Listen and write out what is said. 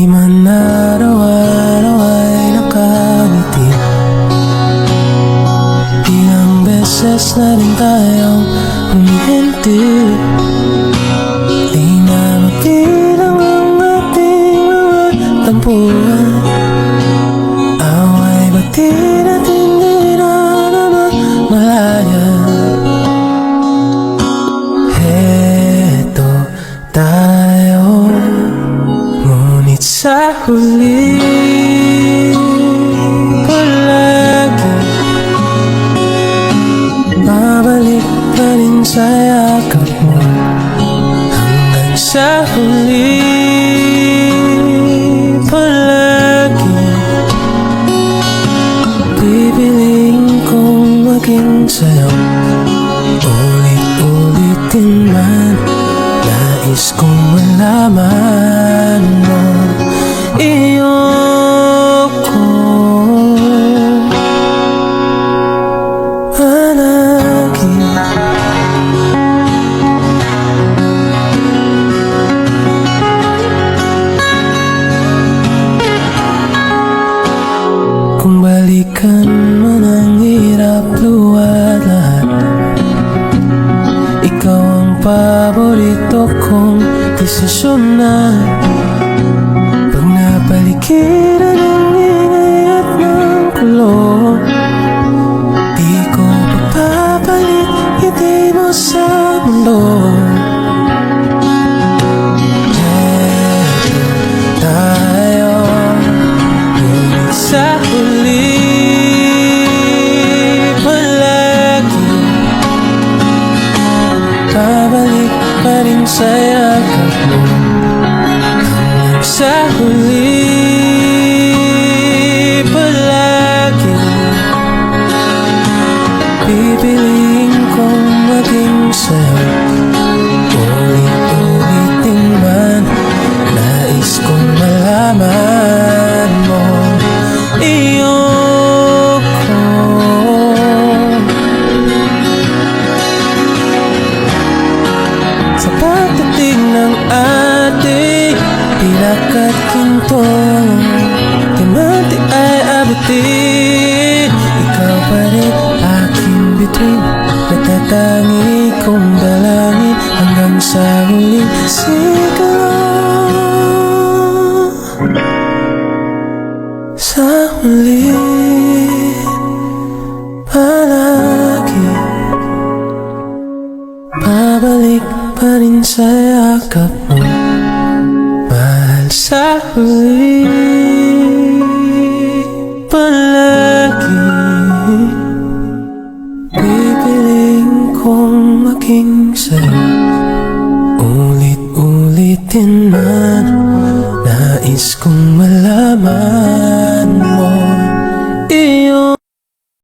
Di man araw-araw ay nakangiti. Ilang beses na rin tayong humihinti. Di na magbilang ang ating mga tampuhan. Away ba't di natin di na naman malaya? Heto tayo, ngunit sa huli palagi babalik pa rin sa yakap mo. Hanggang sa huli palagi pipiliin kong maging sa'yo. Ulit-ulitin man, nais kong malaman mo. Iyoko palagi. Kung balikan man ang hirap luwad lahat, ikaw ang paborito kong desisyon na. Pag napaligiran ng ingay at ng kulong, di ko papapalit ngiti mo sa mundo. Heto tayo, ngunit sa huli palagi babalik pa rin sa yakap mo. Hanggang sa huli palagi pipiliin kong maging sa'yo. Ulit-ulitin man, nais kong malaman mo. Iyoko sa pagdating ng ating pilak at kintong, di man di ay abutin. Ikaw pa rin aking bituin, natatangi kong dalangin hanggang sa huling sigaw. Sa huli palagi babalik pa rin sa yakap mo. Mahal, sa huli palagi pipiliin kong maging sa'yo. Ulit-ulitin man, nais kong malaman